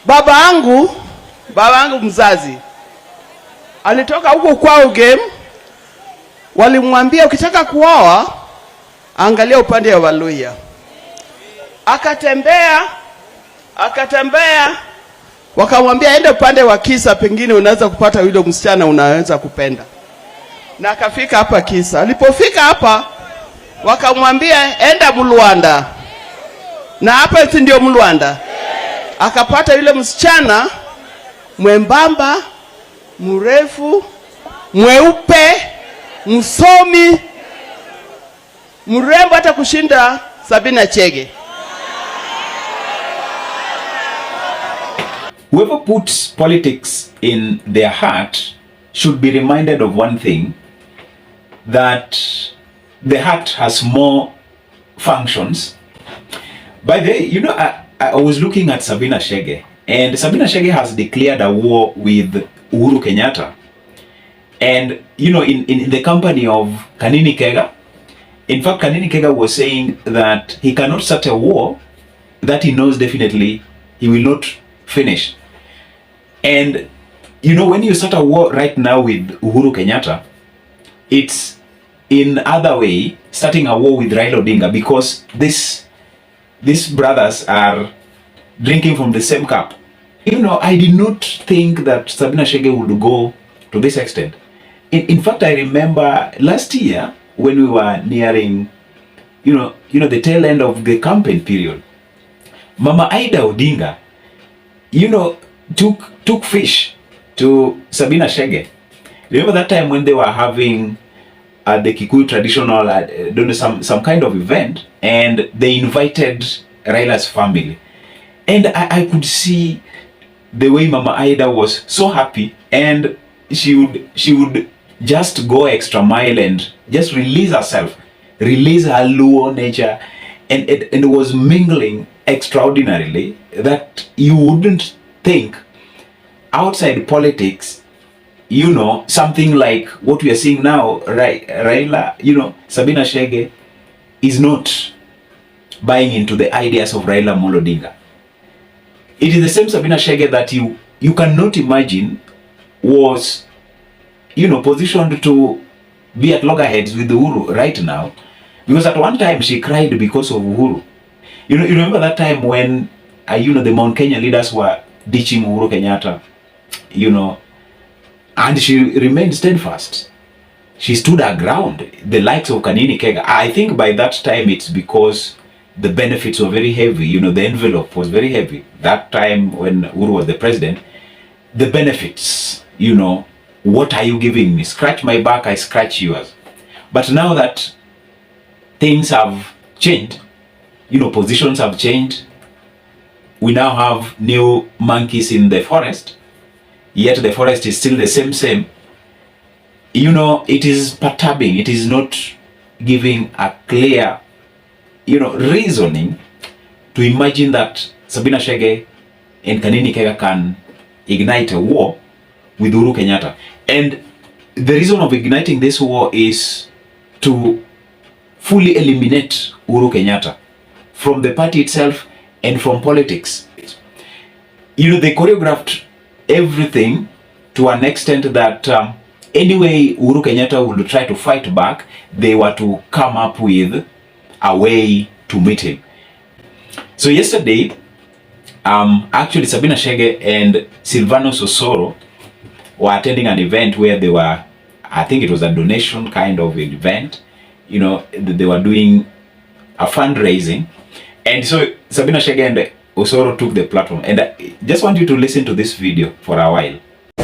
Baba yangu mzazi alitoka huko kwao game, walimwambia ukitaka kuoa angalia upande wa Waluhya. Akatembea wakamwambia ende upande wa Kisa, pengine unaweza kupata yule msichana unaweza kupenda. Na akafika hapa Kisa. Alipofika hapa wakamwambia enda Mluanda. Na hapa ndio Mluanda. Akapata yule msichana mwembamba, mrefu, mweupe, msomi, mrembo hata kushinda Sabina Chege. Whoever puts politics in their heart should be reminded of one thing, that the heart has more functions. By the way, you know, I was looking at Sabina Chege, and Sabina Chege has declared a war with Uhuru Kenyatta. And, you know, in the company of Kanini Kega, in fact, Kanini Kega was saying that he cannot start a war that he knows definitely he will not finish. And, you know, when you start a war right now with Uhuru Kenyatta, it's in other way starting a war with Raila Odinga, because these brothers are drinking from the same cup. You know, I did not think that Sabina Chege would go to this extent. In fact, I remember last year when we were nearing, you know, the tail end of the campaign period, Mama Aida Odinga, you know, took fish to Sabina Chege. Remember that time when they were having the Kikuyu traditional, some kind of event, and they invited Raila's family. And I could see the way Mama Aida was so happy, and she would just go extra mile and just release herself, release her Luo nature, and it was mingling extraordinarily that you wouldn't think outside politics, you know, something like what we are seeing now, Raila, you know, Sabina Chege is not buying into the ideas of Raila Odinga. It is the same Sabina Chege that you cannot imagine was, you know, positioned to be at loggerheads with Uhuru right now, because at one time she cried because of Uhuru. You know, you remember that time when, you know, the Mount Kenya leaders were ditching Uhuru Kenyatta, you know, and she remained steadfast. She stood her ground, the likes of Kanini Kega. I think by that time it's because the benefits were very heavy, you know, the envelope was very heavy. That time when Uhuru was the president, the benefits, you know, what are you giving me? Scratch my back, I scratch yours. But now that things have changed, you know, positions have changed, we now have new monkeys in the forest, yet the forest is still the same. You know, it is perturbing. It is not giving a clear, you know, reasoning to imagine that Sabina Chege and Kanini Kega can ignite a war with Uhuru Kenyatta. And the reason of igniting this war is to fully eliminate Uhuru Kenyatta from the party itself and from politics. You know, they choreographed everything to an extent that anyway Uhuru Kenyatta would try to fight back, they were to come up with a way to meet him. So yesterday, actually Sabina Chege and Silvanus Osoro were attending an event where they were, I think it was a donation kind of event, you know, they were doing a fundraising. And so Sabina Chege and Osoro took the platform, and I just want you to listen to this video for a while.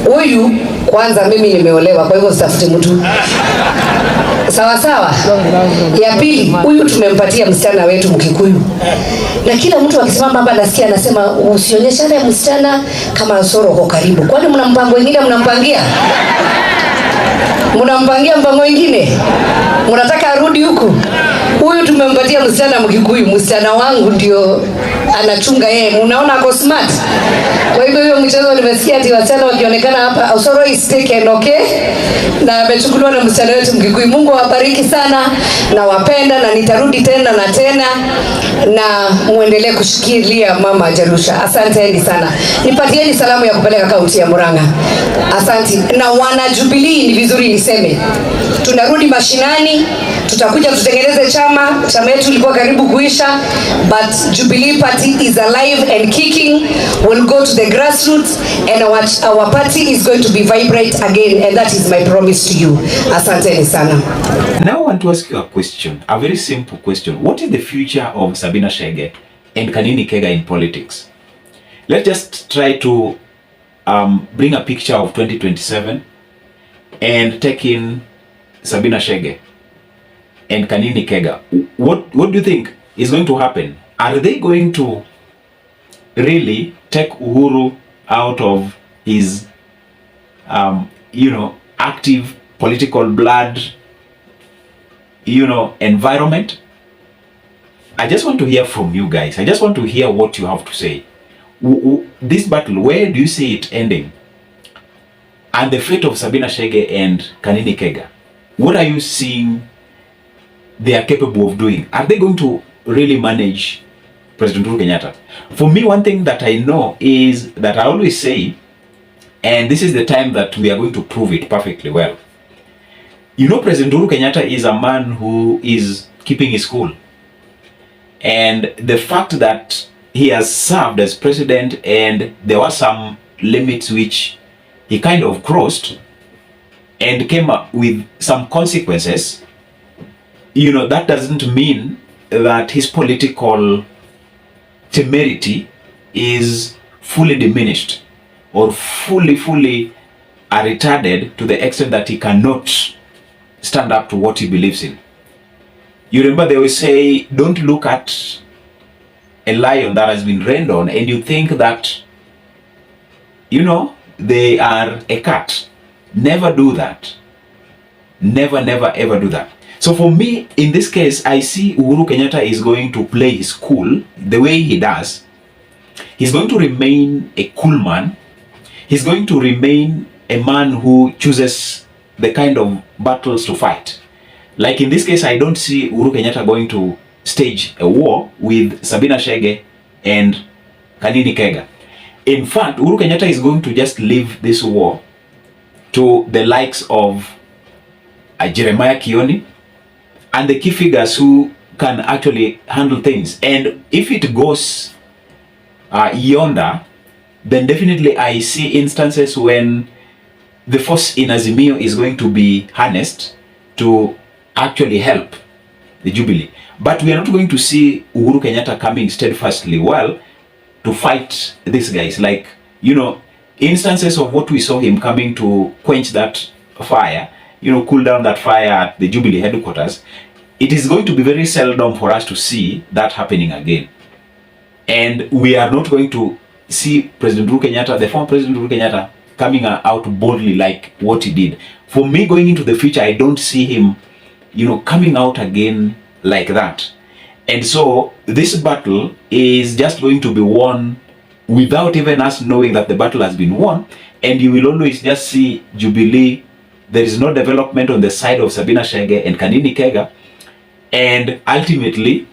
Huyu kwanza mimi nimeolewa, kwa hivyo sitafute mtu. Sawa sawa. Ya pili, huyu tumempatia msichana wetu Mkikuyu. Na kila mtu akisimama hapa nasikia anasema usionyeshane msichana kama Osoro kwa karibu. Kwani mna mpango mwingine mnampangia? Mnampangia mpango mwingine? Mnataka arudi huku? Huyu tumempatia msichana Mkikuyu, msichana wangu ndio anachunga yeye. Unaona ako smart. Kwa hivyo hiyo mchezo nimesikia ati wasichana wakionekana hapa, Osoro is taken, okay? Na amechukuliwa na msichana wetu Mkikuyu. Mungu awabariki sana na wapenda, na nitarudi tena na tena, na muendelee kushikilia mama Jerusha. Asanteni sana. Nipatieni salamu ya kupeleka kaunti ya Murang'a. Asante. Na wana Jubilee, ni vizuri niseme, tunarudi mashinani, tutakuja tutengeneze chama yetu ilikuwa karibu kuisha, but Jubilee party is alive and kicking. We'll go to the grassroots and our party is going to be vibrant again, and that is my promise to you. Asanteni sana. Now I want to ask you a question, a very simple question. What is the future of Sabina Chege and Kanini Kega in politics? Let's just try to bring a picture of 2027 and take in Sabina Chege and Kanini Kega. What do you think is going to happen? Are they going to really take Uhuru out of his active political blood environment? I just want to hear from you guys. I just want to hear what you have to say. This battle, where do you see it ending? And the fate of Sabina Chege and Kanini Kega, what are you seeing they are capable of doing? Are they going to really manage President Uhuru Kenyatta? For me, one thing that I know is that I always say, and this is the time that we are going to prove it perfectly well. President Uhuru Kenyatta is a man who is keeping his cool. And the fact that he has served as president and there were some limits which he kind of crossed and came up with some consequences, that doesn't mean that his political temerity is fully diminished or fully retarded to the extent that he cannot stand up to what he believes in. You remember they will say, don't look at a lion that has been rained on and you think that, they are a cat. Never do that. Never, ever do that. So for me, in this case, I see Uhuru Kenyatta is going to play his cool the way he does. He's going to remain a cool man. He's going to remain a man who chooses the kind of battles to fight. Like in this case, I don't see Uhuru Kenyatta going to stage a war with Sabina Chege and Kanini Kega. In fact, Uhuru Kenyatta is going to just leave this war to the likes of Jeremiah Kioni and the key figures who can actually handle things. And if it goes yonder, then definitely I see instances when the force in Azimio is going to be harnessed to actually help the Jubilee. But we are not going to see Uhuru Kenyatta coming steadfastly well to fight these guys. Like, instances of what we saw him coming to quench that fire, cool down that fire at the Jubilee headquarters. It is going to be very seldom for us to see that happening again. And we are not going to see President Uhuru Kenyatta, the former President Uhuru Kenyatta, coming out boldly like what he did. For me, going into the future, I don't see him, coming out again like that. And so this battle is just going to be won without even us knowing that the battle has been won. And you will always just see Jubilee. There is no development on the side of Sabina Chege and Kanini Kega. And ultimately,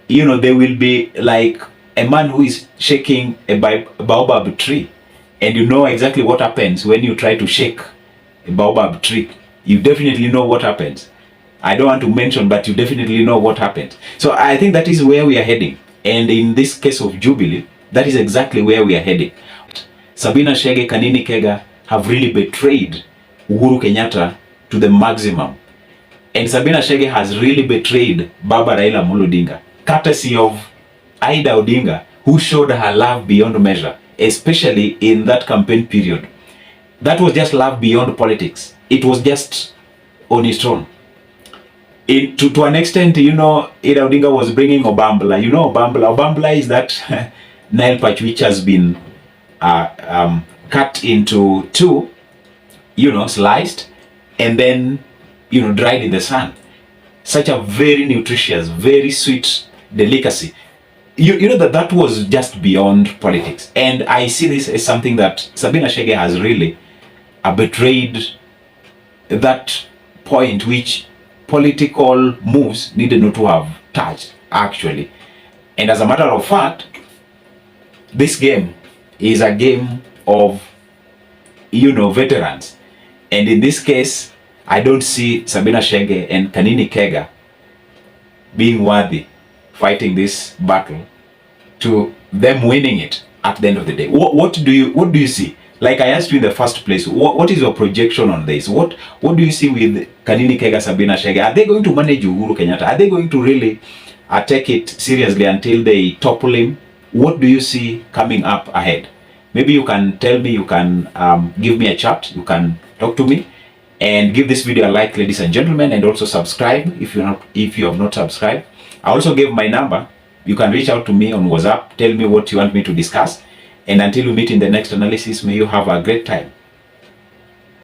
they will be like a man who is shaking a baobab tree. And you know exactly what happens when you try to shake a baobab tree. You definitely know what happens. I don't want to mention, but you definitely know what happens. So I think that is where we are heading. And in this case of Jubilee, that is exactly where we are heading. Sabina Chege, Kanini Kega have really betrayed Uhuru Kenyatta to the maximum. And Sabina Chege has really betrayed Baba Raila Odinga, courtesy of Aida Odinga, who showed her love beyond measure, especially in that campaign period. That was just love beyond politics. It was just on its own. To an extent, Ida Odinga was bringing Obambla. Obambla is that Nile patch which has been cut into two, sliced, and then, dried in the sun. such a very nutritious, very sweet delicacy. You know that was just beyond politics. And I see this as something that Sabina Chege has really betrayed that point which political moves needed not to have touched, actually. And as a matter of fact, this game is a game of, veterans. And in this case, I don't see Sabina Chege and Kanini Kega being worthy fighting this battle to them winning it at the end of the day. What do you see? Like I asked you in the first place, what is your projection on this? What do you see with Kanini Kega, Sabina Chege? Are they going to manage Uhuru Kenyatta? Are they going to really take it seriously until they topple him? What do you see coming up ahead? Maybe you can tell me, you can give me a chat, you can talk to me, and give this video a like, ladies and gentlemen, and also subscribe if you have not subscribed. I also gave my number. You can reach out to me on WhatsApp, tell me what you want me to discuss, and until we meet in the next analysis, may you have a great time.